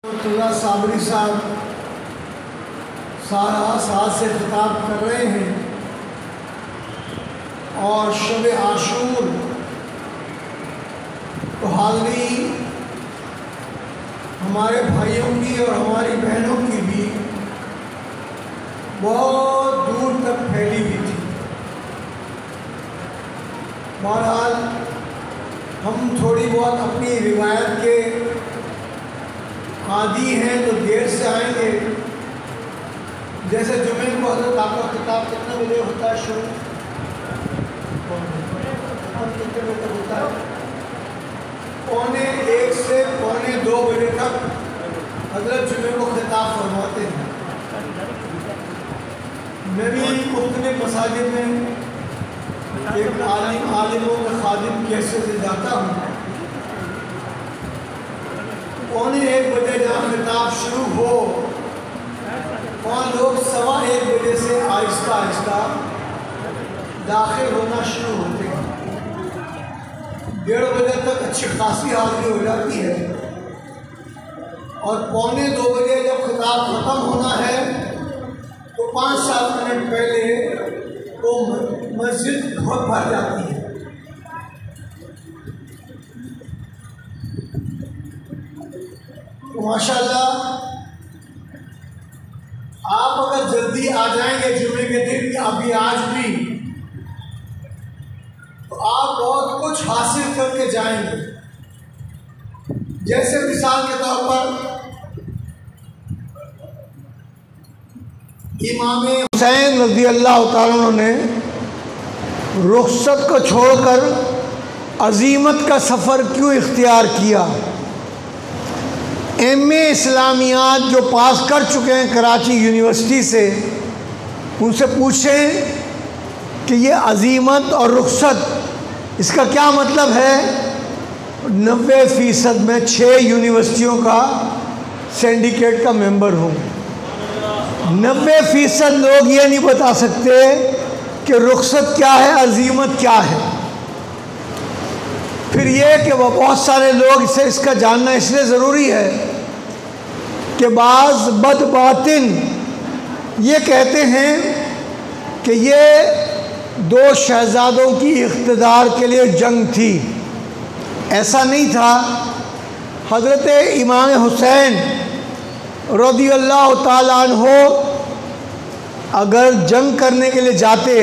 مرتضیٰ صابری صاحب ساتھ سے خطاب کر رہے ہیں اور شب عاشور تو حاضری ہمارے بھائیوں کی اور ہماری بہنوں کی بھی بہت دور تک پھیلی ہوئی تھی۔ بہرحال ہم تھوڑی بہت اپنی روایت کے عادی ہیں تو دیر سے آئیں گے۔ جیسے جمعے کو حضرت آپ کا خطاب کتنے بجے ہوتا ہے شروع؟ کتنے بجے تک ہوتا ہے؟ 1:45 سے 2:45 بجے تک حضرت جمعے کو خطاب فرماتے ہیں۔ میں بھی مختلف مساجد میں ایک عالموں کے خادم کے حیثیت سے جاتا ہوں۔ 1:45 بجے جہاں خطاب شروع ہو وہاں لوگ 1:15 بجے سے آہستہ آہستہ داخل ہونا شروع ہوتے ہیں۔ 1:30 بجے تک اچھی خاصی حاضری ہو جاتی ہے اور 1:45 بجے جب خطاب ختم ہونا ہے تو 5-7 منٹ پہلے وہ مسجد بہت بھر جاتی ہے۔ ماشاءاللہ آپ اگر جلدی آ جائیں گے جمعے کے دن ابھی آج بھی تو آپ بہت کچھ حاصل کر کے جائیں گے۔ جیسے مثال کے طور پر امام حسین رضی اللہ تعالیٰ عنہ نے رخصت کو چھوڑ کر عزیمت کا سفر کیوں اختیار کیا؟ ایم.اے. اسلامیات جو پاس کر چکے ہیں کراچی یونیورسٹی سے ان سے پوچھیں کہ یہ عزیمت اور رخصت اس کا کیا مطلب ہے؟ 90% میں 6 یونیورسٹیوں کا سینڈیکیٹ کا ممبر ہوں۔ 90% لوگ یہ نہیں بتا سکتے کہ رخصت کیا ہے، عزیمت کیا ہے۔ پھر یہ کہ وہ بہت سارے لوگ اس کا جاننا اس لیے ضروری ہے کہ بعض بد باطن یہ کہتے ہیں کہ یہ 2 شہزادوں کی اقتدار کے لیے جنگ تھی۔ ایسا نہیں تھا۔ حضرت امام حسین رضی اللہ تعالیٰ عنہ اگر جنگ کرنے کے لیے جاتے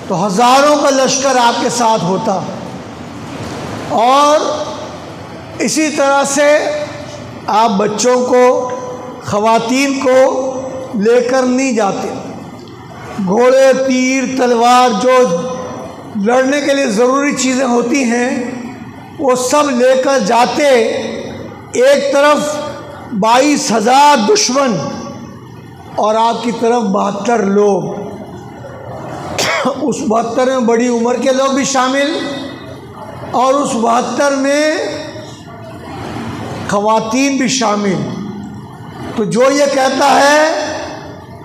تو ہزاروں کا لشکر آپ کے ساتھ ہوتا، اور اسی طرح سے آپ بچوں کو خواتین کو لے کر نہیں جاتے۔ گھوڑے، تیر، تلوار جو لڑنے کے لیے ضروری چیزیں ہوتی ہیں وہ سب لے کر جاتے۔ ایک طرف 22,000 دشمن اور آپ کی طرف 72 لوگ۔ اس 72 میں بڑی عمر کے لوگ بھی شامل اور اس 72 میں خواتین بھی شامل۔ تو جو یہ کہتا ہے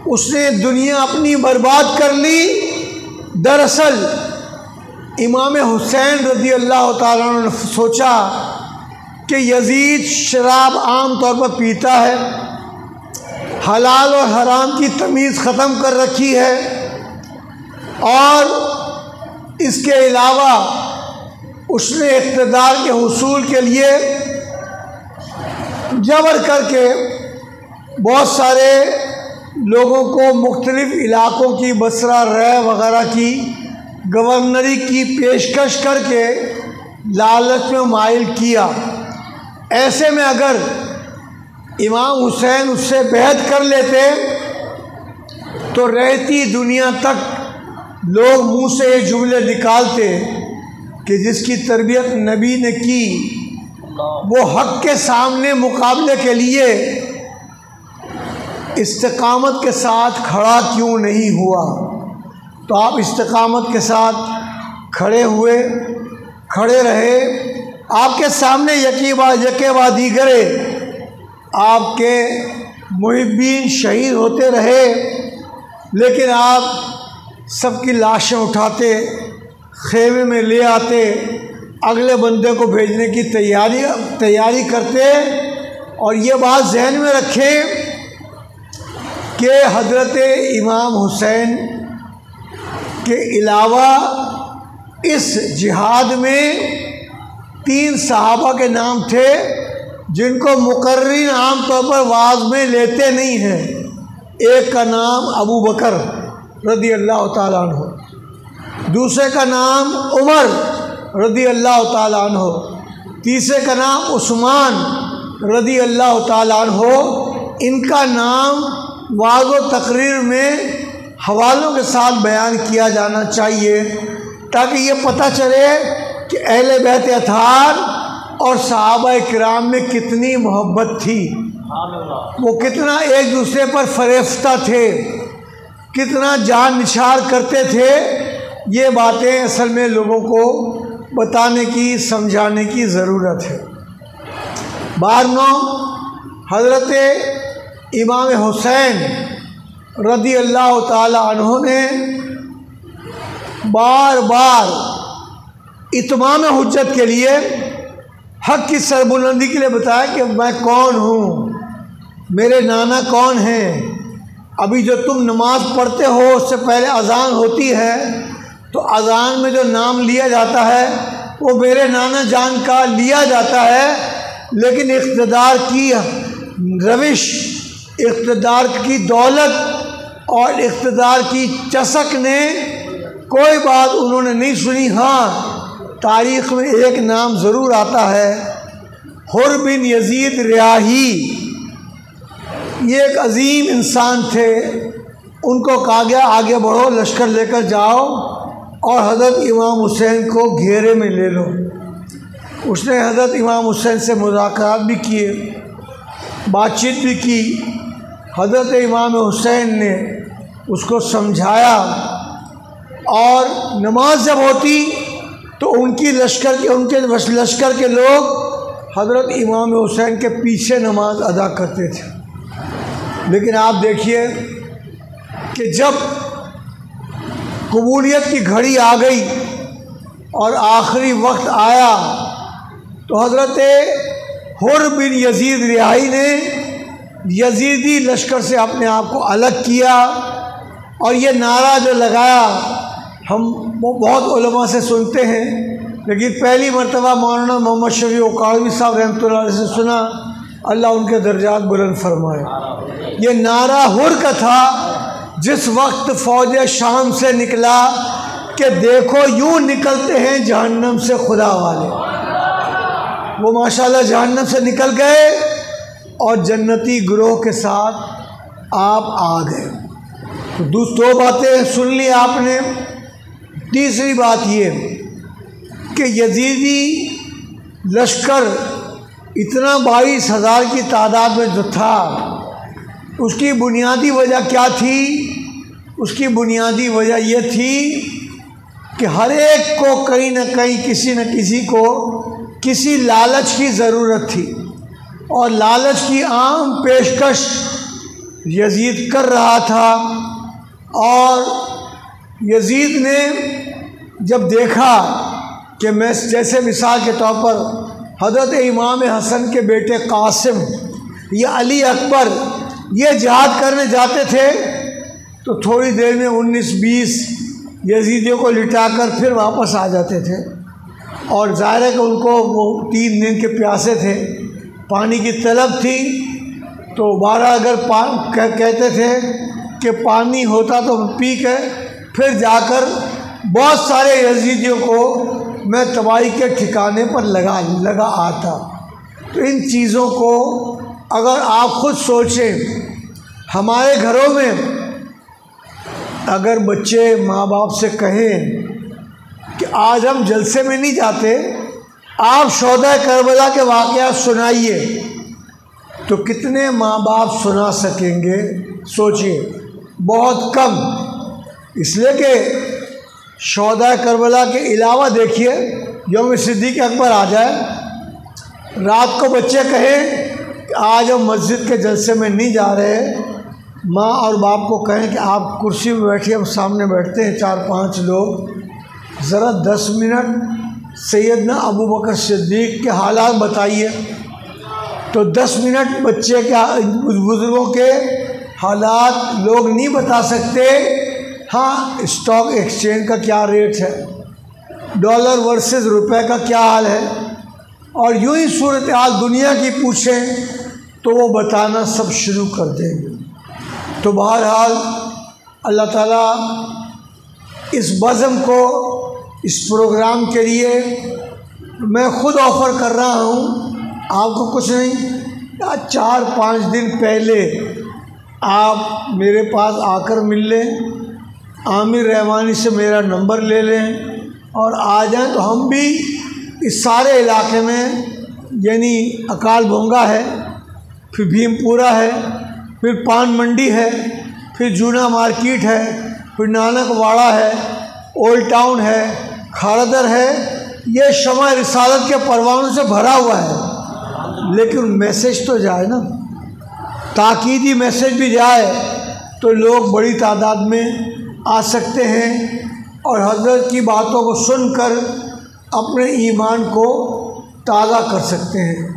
اس نے دنیا اپنی برباد کر لی، دراصل امام حسین رضی اللہ تعالیٰ عنہ نے سوچا کہ یزید شراب عام طور پر پیتا ہے، حلال اور حرام کی تمیز ختم کر رکھی ہے، اور اس کے علاوہ اس نے اقتدار کے حصول کے لیے جبر کر کے بہت سارے لوگوں کو مختلف علاقوں کی بصرہ، رے وغیرہ کی گورنری کی پیشکش کر کے لالچ میں مائل کیا۔ ایسے میں اگر امام حسین اس سے بیعت کر لیتے تو رہتی دنیا تک لوگ منہ سے یہ جملے نکالتے کہ جس کی تربیت نبی نے کی وہ حق کے سامنے مقابلے کے لیے استقامت کے ساتھ کھڑا کیوں نہیں ہوا؟ تو آپ استقامت کے ساتھ کھڑے ہوئے، کھڑے رہے۔ آپ کے سامنے یکے بعد دیگرے آپ کے محبین شہید ہوتے رہے، لیکن آپ سب کی لاشیں اٹھاتے، خیمے میں لے آتے، اگلے بندے کو بھیجنے کی تیاری کرتے، اور یہ بات ذہن میں رکھیں کہ حضرت امام حسین کے علاوہ اس جہاد میں 3 صحابہ کے نام تھے جن کو مقررین عام طور پر واعظ میں لیتے نہیں ہیں۔ ایک کا نام ابو بکر رضی اللہ تعالیٰ عنہ، دوسرے کا نام عمر رضی اللہ تعالیٰ عنہ، تیسرے کا نام عثمان رضی اللہ تعالیٰ عنہ۔ ان کا نام وعظ و تقریر میں حوالوں کے ساتھ بیان کیا جانا چاہیے تاکہ یہ پتہ چلے کہ اہل بیت اطہار اور صحابہ کرام میں کتنی محبت تھی، وہ کتنا ایک دوسرے پر فریفتہ تھے، کتنا جان نثار کرتے تھے۔ یہ باتیں اصل میں لوگوں کو بتانے کی، سمجھانے کی ضرورت ہے۔ بارہواں، حضرت امام حسین رضی اللہ تعالی عنہ نے بار بار اتمام حجت کے لیے، حق کی سربلندی کے لیے بتایا کہ میں کون ہوں، میرے نانا کون ہیں۔ ابھی جو تم نماز پڑھتے ہو اس سے پہلے اذان ہوتی ہے تو اذان میں جو نام لیا جاتا ہے وہ میرے نانا جان کا لیا جاتا ہے، لیکن اقتدار کی روش، اقتدار کی دولت اور اقتدار کی چسک نے کوئی بات انہوں نے نہیں سنی۔ ہاں، تاریخ میں ایک نام ضرور آتا ہے، حر بن یزید ریاحی۔ یہ ایک عظیم انسان تھے، ان کو کہا گیا آگے بڑھو، لشکر لے کر جاؤ اور حضرت امام حسین کو گھیرے میں لے لو۔ اس نے حضرت امام حسین سے مذاکرات بھی کیے، بات چیت بھی کی۔ حضرت امام حسین نے اس کو سمجھایا، اور نماز جب ہوتی تو ان کے لشکر کے لوگ حضرت امام حسین کے پیچھے نماز ادا کرتے تھے۔ لیکن آپ دیکھیے کہ جب قبولیت کی گھڑی آ گئی اور آخری وقت آیا تو حضرت حر بن یزید ریاحی نے یزیدی لشکر سے اپنے آپ کو الگ کیا، اور یہ نعرہ جو لگایا ہم بہت علماء سے سنتے ہیں، لیکن پہلی مرتبہ مولانا محمد شفیع اکاڑوی صاحب رحمۃ اللہ علیہ سے سنا، اللہ ان کے درجات بلند فرمائے۔ یہ نعرہ حر کا تھا جس وقت فوج شام سے نکلا کہ دیکھو یوں نکلتے ہیں جہنم سے خدا والے۔ وہ ماشاءاللہ جہنم سے نکل گئے اور جنتی گروہ کے ساتھ آپ آ گئے۔ دو باتیں سن لی آپ نے۔ تیسری بات یہ کہ یزیدی لشکر اتنا 22,000 کی تعداد میں جو تھا، اس کی بنیادی وجہ کیا تھی؟ اس کی بنیادی وجہ یہ تھی کہ ہر ایک کو کہیں نہ کہیں کسی نہ کسی کو کسی لالچ کی ضرورت تھی، اور لالچ کی عام پیشکش یزید کر رہا تھا۔ اور یزید نے جب دیکھا کہ میں جیسے مثال کے طور پر حضرت امام حسن کے بیٹے قاسم یا علی اکبر یہ جہاد کرنے جاتے تھے تو تھوڑی دیر میں 19-20 یزیدیوں کو لٹا کر پھر واپس آ جاتے تھے، اور ظاہر ہے کہ ان کو وہ 3 دن کے پیاسے تھے، پانی کی طلب تھی، تو بارہ اگر کہتے تھے کہ پانی ہوتا تو پی کے پھر جا کر بہت سارے یزیدیوں کو میں تباہی کے ٹھکانے پر لگا آتا۔ تو ان چیزوں کو اگر آپ خود سوچیں، ہمارے گھروں میں اگر بچے ماں باپ سے کہیں کہ آج ہم جلسے میں نہیں جاتے، آپ شہداء کربلا کے واقعات سنائیے، تو کتنے ماں باپ سنا سکیں گے؟ سوچئے، بہت کم۔ اس لیے کہ شہداء کربلا کے علاوہ دیکھیے یوم صدیق اکبر آ جائے، رات کو بچے کہیں کہ آج ہم مسجد کے جلسے میں نہیں جا رہے، ماں اور باپ کو کہیں کہ آپ کرسی میں بیٹھیے، ہم سامنے بیٹھتے ہیں 4-5 لوگ، ذرا 10 منٹ سیدنا ابو بکر صدیق کے حالات بتائیے، تو تو 10 منٹ بچے کے بزرگوں کے حالات لوگ نہیں بتا سکتے۔ ہاں اسٹاک ایکسچینج کا کیا ریٹ ہے، ڈالر ورسز روپے کا کیا حال ہے، اور یوں ہی صورتحال دنیا کی پوچھیں تو وہ بتانا سب شروع کر دیں گے۔ تو بہرحال اللہ تعالیٰ اس بزم کو، اس پروگرام کے لیے میں خود آفر کر رہا ہوں، آپ کو کچھ نہیں، 4-5 دن پہلے آپ میرے پاس آ کر مل لیں، عامر رحمانی سے میرا نمبر لے لیں اور آ جائیں، تو ہم بھی اس سارے علاقے میں، یعنی اکال بھونگا ہے، پھر بھیم پورہ ہے، پھر پان منڈی ہے، پھر جونا مارکیٹ ہے، پھر نانک واڑہ ہے، اولڈ ٹاؤن ہے، کھاردر ہے، یہ شمع رسالت کے پروانوں سے بھرا ہوا ہے، لیکن میسج تو جائے نا، تاکیدی میسج بھی جائے تو لوگ بڑی تعداد میں آ سکتے ہیں اور حضرت کی باتوں کو سن کر اپنے ایمان کو تازہ کر سکتے ہیں۔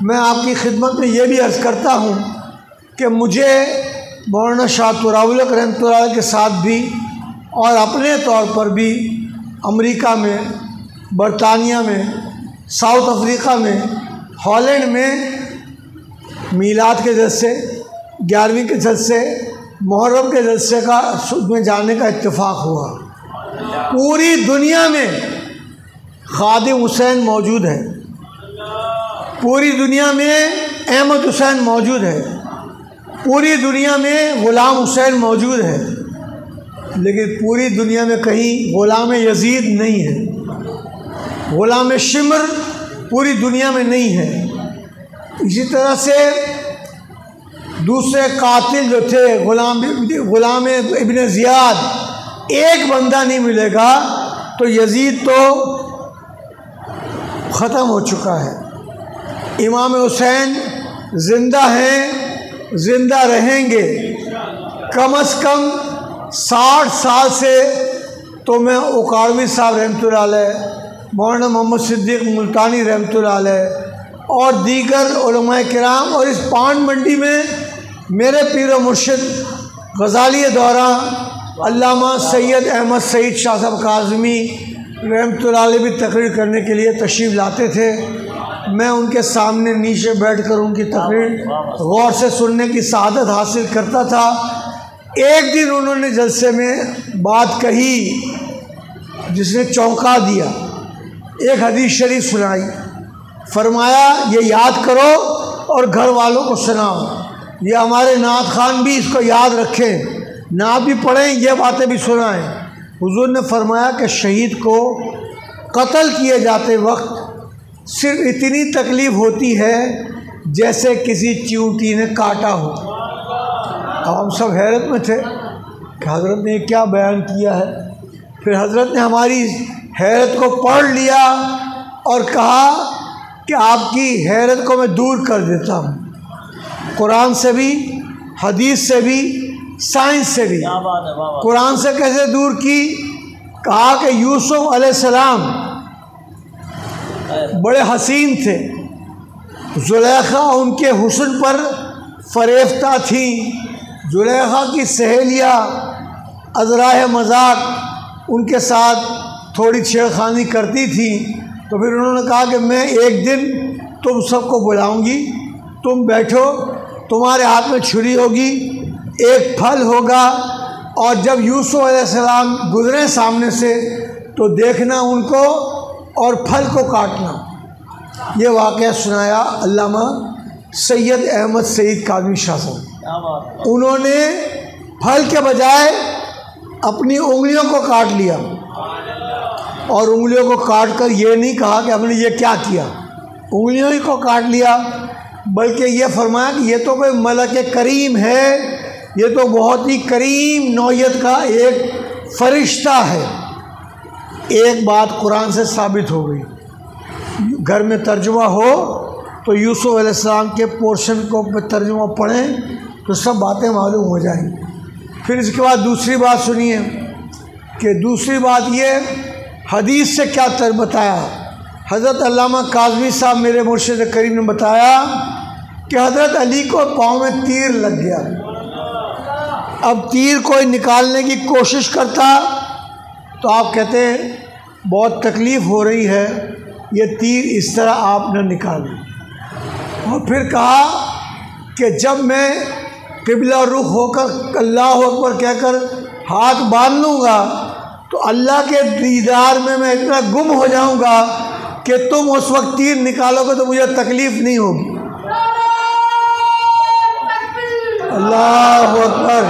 میں آپ کی خدمت میں یہ بھی عرض کرتا ہوں کہ مجھے مولانا شاہ تغلق رحمۃ اللہ علیہ کے ساتھ بھی اور اپنے طور پر بھی امریکہ میں، برطانیہ میں، ساؤتھ افریقہ میں، ہالینڈ میں میلاد کے جلسے، 11ویں کے جلسے، محرم کے جلسے کا میں جانے کا اتفاق ہوا۔ پوری دنیا میں خادم حسین موجود ہے، پوری دنیا میں احمد حسین موجود ہے، پوری دنیا میں غلام حسین موجود ہے، لیکن پوری دنیا میں کہیں غلام یزید نہیں ہے، غلام شمر پوری دنیا میں نہیں ہے۔ اسی طرح سے دوسرے قاتل جو تھے غلام ابن زیاد، ایک بندہ نہیں ملے گا، تو یزید تو ختم ہو چکا ہے۔ امام حسین زندہ ہیں، زندہ رہیں گے، کم از کم 60 سال سے تو میں اکاڑوی صاحب رحمۃ اللہ علیہ، مولانا محمد صدیق ملتانی رحمۃ اللہ علیہ اور دیگر علماء کرام، اور اس پان منڈی میں میرے پیر و مرشد غزالی دورہ علامہ سید احمد سعید شاہ صاحب کاظمی رحمۃ اللہ علیہ بھی تقریر کرنے کے لیے تشریف لاتے تھے۔ میں ان کے سامنے نیچے بیٹھ کر ان کی تقریر غور سے سننے کی سعادت حاصل کرتا تھا۔ ایک دن انہوں نے جلسے میں بات کہی جس نے چونکا دیا، ایک حدیث شریف سنائی، فرمایا یہ یاد کرو اور گھر والوں کو سناؤ، یہ ہمارے نعت خان بھی اس کو یاد رکھیں، نعت بھی پڑھیں، یہ باتیں بھی سنائیں۔ حضور نے فرمایا کہ شہید کو قتل کیے جاتے وقت صرف اتنی تکلیف ہوتی ہے جیسے کسی چیونٹی نے کاٹا ہو۔ اب ہم سب حیرت میں تھے کہ حضرت نے کیا بیان کیا ہے۔ پھر حضرت نے ہماری حیرت کو پڑھ لیا اور کہا کہ آپ کی حیرت کو میں دور کر دیتا ہوں، قرآن سے بھی، حدیث سے بھی، سائنس سے بھی۔ قرآن سے کیسے دور کی؟ کہا کہ یوسف علیہ السلام بڑے حسین تھے، زلیخا ان کے حسن پر فریفتہ تھیں، زلیخا کی سہیلیاں ازراہ مذاق ان کے ساتھ تھوڑی چھیڑ خانی کرتی تھیں۔ تو پھر انہوں نے کہا کہ میں ایک دن تم سب کو بلاؤں گی، تم بیٹھو، تمہارے ہاتھ میں چھری ہوگی، ایک پھل ہوگا، اور جب یوسف علیہ السلام گزرے سامنے سے تو دیکھنا ان کو اور پھل کو کاٹنا۔ یہ واقعہ سنایا علامہ سید احمد سعید کاظمی شاہ صاحب۔ انہوں نے پھل کے بجائے اپنی انگلیوں کو کاٹ لیا، اور انگلیوں کو کاٹ کر یہ نہیں کہا کہ ہم نے یہ کیا کیا، انگلیوں ہی کو کاٹ لیا، بلکہ یہ فرمایا کہ یہ تو کوئی ملک کریم ہے، یہ تو بہت ہی کریم نوعیت کا ایک فرشتہ ہے۔ ایک بات قرآن سے ثابت ہو گئی، گھر میں ترجمہ ہو تو یوسف علیہ السلام کے پورشن کو ترجمہ پڑھیں تو سب باتیں معلوم ہو جائیں گی۔ پھر اس کے بعد دوسری بات سنیے کہ دوسری بات یہ حدیث سے کیا بتایا۔ حضرت علامہ کاظمی صاحب میرے مرشد کریم نے بتایا کہ حضرت علی کو پاؤں میں تیر لگ گیا. اب تیر کوئی نکالنے کی کوشش کرتا تو آپ کہتے بہت تکلیف ہو رہی ہے، یہ تیر اس طرح آپ نہ نکالیں. اور پھر کہا کہ جب میں قبلہ رخ ہو کر اللہ اکبر کہہ کر ہاتھ باندھ لوں گا تو اللہ کے دیدار میں اتنا گم ہو جاؤں گا کہ تم اس وقت تیر نکالو گے تو مجھے تکلیف نہیں ہوگی. اللہ اکبر،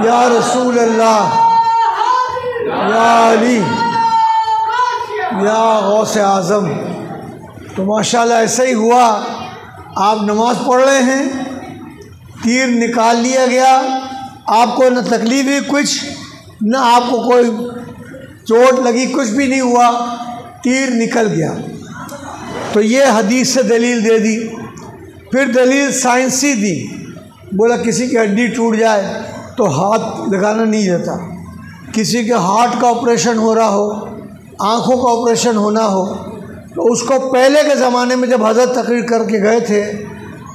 یا رسول اللہ، یا علی، یا غوث اعظم. تو ماشاءاللہ ایسا ہی ہوا. آپ نماز پڑھ رہے ہیں، تیر نکال لیا گیا، آپ کو نہ تکلیف ہوئی کچھ، نہ آپ کو کوئی چوٹ لگی، کچھ بھی نہیں ہوا، تیر نکل گیا. تو یہ حدیث سے دلیل دے دی. پھر دلیل سائنسی دی. بولا کسی کی ہڈی ٹوٹ جائے تو ہاتھ لگانا نہیں دیتا. کسی کے ہارٹ کا آپریشن ہو رہا ہو، آنکھوں کا آپریشن ہونا ہو، تو اس کو پہلے کے زمانے میں جب حضرت تقریر کر کے گئے تھے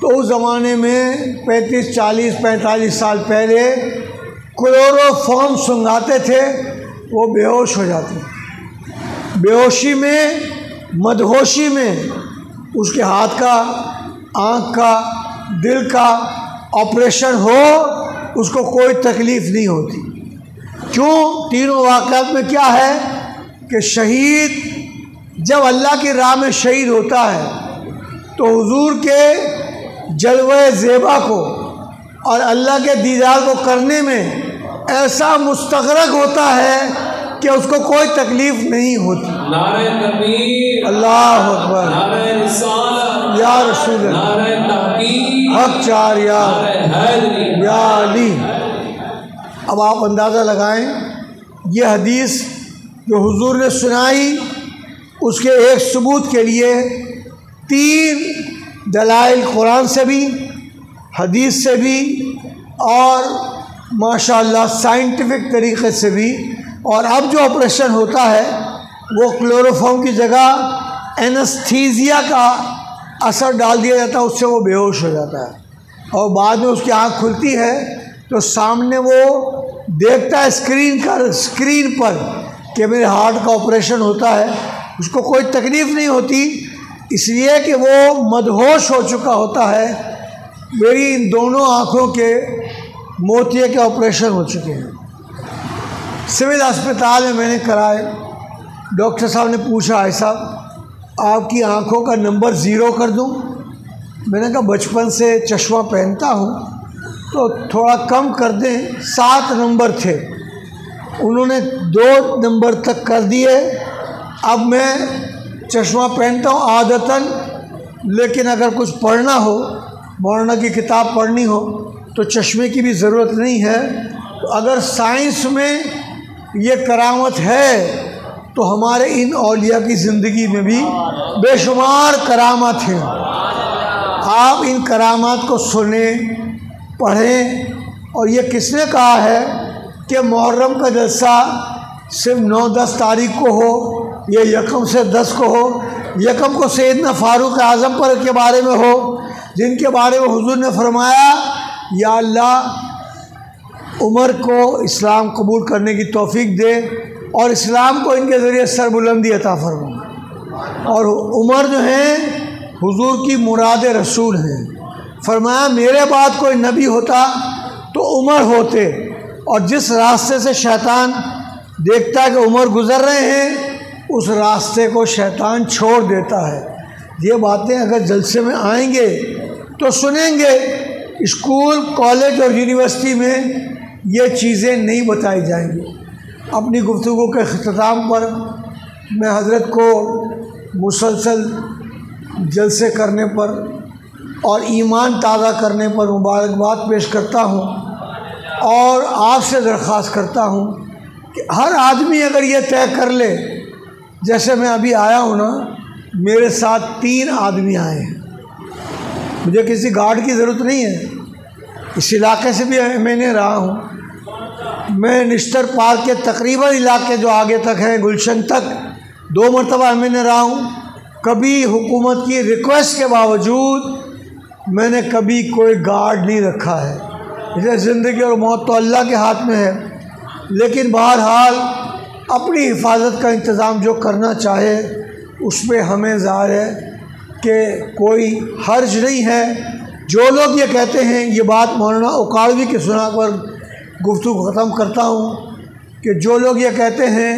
تو اس زمانے میں 35 40 45 سال پہلے کلوروفارم سنگھاتے تھے، وہ بے ہوش ہو جاتے. بے ہوشی میں، مدہوشی میں اس کے ہاتھ کا، آنکھ کا، دل کا آپریشن ہو، اس کو کوئی تکلیف نہیں ہوتی. کیوں؟ تینوں واقعات میں کیا ہے کہ شہید جب اللہ کی راہ میں شہید ہوتا ہے تو حضور کے جلوہ زیبا کو اور اللہ کے دیدار کو کرنے میں ایسا مستغرق ہوتا ہے کہ اس کو کوئی تکلیف نہیں ہوتی. نعرہ تکبیر، اللہ اکبر، نعرہ رسالت، یا رسول اللہ، نعرہ تحقیق، حق چار یا نعرہ حیدری، یا علی. اب آپ اندازہ لگائیں، یہ حدیث جو حضور نے سنائی اس کے ایک ثبوت کے لیے 3 دلائل قرآن سے بھی، حدیث سے بھی، اور ماشاءاللہ سائنٹیفک طریقے سے بھی. اور اب جو آپریشن ہوتا ہے وہ کلوروفارم کی جگہ اینستھیزیا کا اثر ڈال دیا جاتا ہے، اس سے وہ بے ہوش ہو جاتا ہے. اور بعد میں اس کی آنکھ کھلتی ہے تو سامنے وہ دیکھتا ہے اسکرین پر کہ میرے ہارٹ کا آپریشن ہوتا ہے. اس کو کوئی تکلیف نہیں ہوتی، اس لیے کہ وہ مدہوش ہو چکا ہوتا ہے. میری ان دونوں آنکھوں کے موتیے کے آپریشن ہو چکے ہیں. سول اسپتال میں نے کرائے. ڈاکٹر صاحب نے پوچھا آئی صاحب آپ کی آنکھوں کا نمبر 0 کر دوں؟ میں نے کہا بچپن سے چشمہ پہنتا ہوں تو تھوڑا کم کر دیں. 7 نمبر تھے، انہوں نے 2 نمبر تک کر دیے. اب میں چشمہ پہنتا ہوں عادتاً، لیکن اگر کچھ پڑھنا ہو، مولانا کی کتاب پڑھنی ہو تو چشمے کی بھی ضرورت نہیں ہے. تو اگر سائنس میں یہ کرامت ہے تو ہمارے ان اولیاء کی زندگی میں بھی بے شمار کرامات ہیں. آپ ان کرامات کو سنیں، پڑھیں. اور یہ کس نے کہا ہے کہ محرم کا جلسہ صرف 9-10 تاریخ کو ہو، یہ یکم سے 10 کو ہو؟ یکم کو سیدنا فاروق اعظم پر کے بارے میں ہو، جن کے بارے میں حضور نے فرمایا یا اللہ عمر کو اسلام قبول کرنے کی توفیق دے اور اسلام کو ان کے ذریعے سربلندی عطا فرما. اور عمر جو ہیں حضور کی مراد رسول ہیں. فرمایا میرے بعد کوئی نبی ہوتا تو عمر ہوتے، اور جس راستے سے شیطان دیکھتا ہے کہ عمر گزر رہے ہیں اس راستے کو شیطان چھوڑ دیتا ہے. یہ باتیں اگر جلسے میں آئیں گے تو سنیں گے. اسکول، کالج اور یونیورسٹی میں یہ چیزیں نہیں بتائی جائیں گی. اپنی گفتگو کے اختتام پر میں حضرت کو مسلسل جلسے کرنے پر اور ایمان تازہ کرنے پر مبارکباد پیش کرتا ہوں، اور آپ سے درخواست کرتا ہوں کہ ہر آدمی اگر یہ طے کر لے، جیسے میں ابھی آیا ہوں نا، میرے ساتھ 3 آدمی آئے ہیں، مجھے کسی گارڈ کی ضرورت نہیں ہے. اس علاقے سے بھی میں نے رہا ہوں. میں نشتر پارک کے تقریباً علاقے جو آگے تک ہیں، گلشن تک 2 مرتبہ میں نے رہا ہوں. کبھی حکومت کی ریکویسٹ کے باوجود میں نے کبھی کوئی گارڈ نہیں رکھا ہے، اس لیے زندگی اور موت تو اللہ کے ہاتھ میں ہے، لیکن بہرحال اپنی حفاظت کا انتظام جو کرنا چاہے اس پہ ہمیں ظاہر ہے کہ کوئی حرج نہیں ہے۔ جو لوگ یہ کہتے ہیں، یہ بات مولانا اکاڑوی کی سنا پر گفتگو ختم کرتا ہوں، کہ جو لوگ یہ کہتے ہیں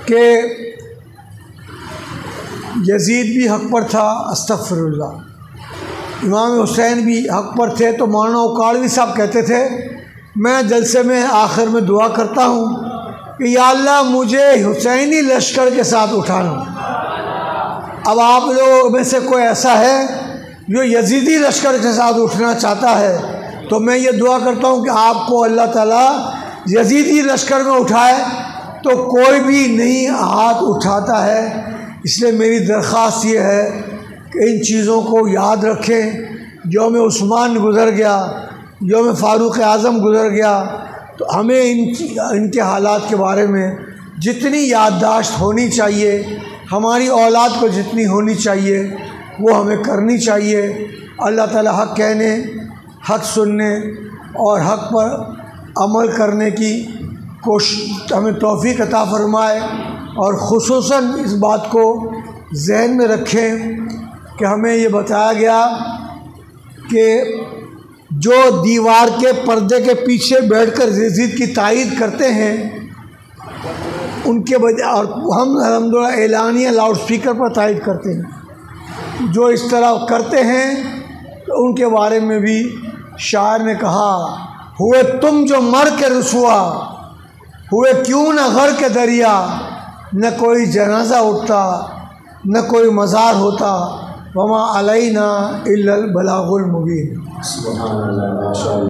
کہ یزید بھی حق پر تھا، استغفر اللہ، امام حسین بھی حق پر تھے، تو مولانا اکاڑوی صاحب کہتے تھے میں جلسے میں آخر میں دعا کرتا ہوں کہ یا اللہ مجھے حسینی لشکر کے ساتھ اٹھانا۔ اب آپ لوگوں میں سے کوئی ایسا ہے جو یزیدی لشکر کے ساتھ اٹھنا چاہتا ہے تو میں یہ دعا کرتا ہوں کہ آپ کو اللہ تعالیٰ یزیدی لشکر میں اٹھائے، تو کوئی بھی نہیں ہاتھ اٹھاتا ہے۔ اس لیے میری درخواست یہ ہے کہ ان چیزوں کو یاد رکھیں۔ یوم عثمان گزر گیا، یوم فاروق اعظم گزر گیا، تو ہمیں ان کے حالات کے بارے میں جتنی یادداشت ہونی چاہیے، ہماری اولاد کو جتنی ہونی چاہیے وہ ہمیں کرنی چاہیے۔ اللہ تعالیٰ حق کہنے، حق سننے اور حق پر عمل کرنے کی کوشش ہمیں توفیق عطا فرمائے، اور خصوصاً اس بات کو ذہن میں رکھیں کہ ہمیں یہ بتایا گیا کہ جو دیوار کے پردے کے پیچھے بیٹھ کر یزید کی تائید کرتے ہیں ان کے بجائے، اور ہم الحمدللہ اعلانیہ لاؤڈ اسپیکر پر تائید کرتے ہیں، جو اس طرح کرتے ہیں تو ان کے بارے میں بھی شاعر نے کہا ہوئے تم جو مر کے رسوا، ہوئے کیوں نہ غر کے دریا، نہ کوئی جنازہ اٹھتا نہ کوئی مزار ہوتا، وما علینا الا البلاغ المبین۔ سبحان اللہ، ماشاء اللہ۔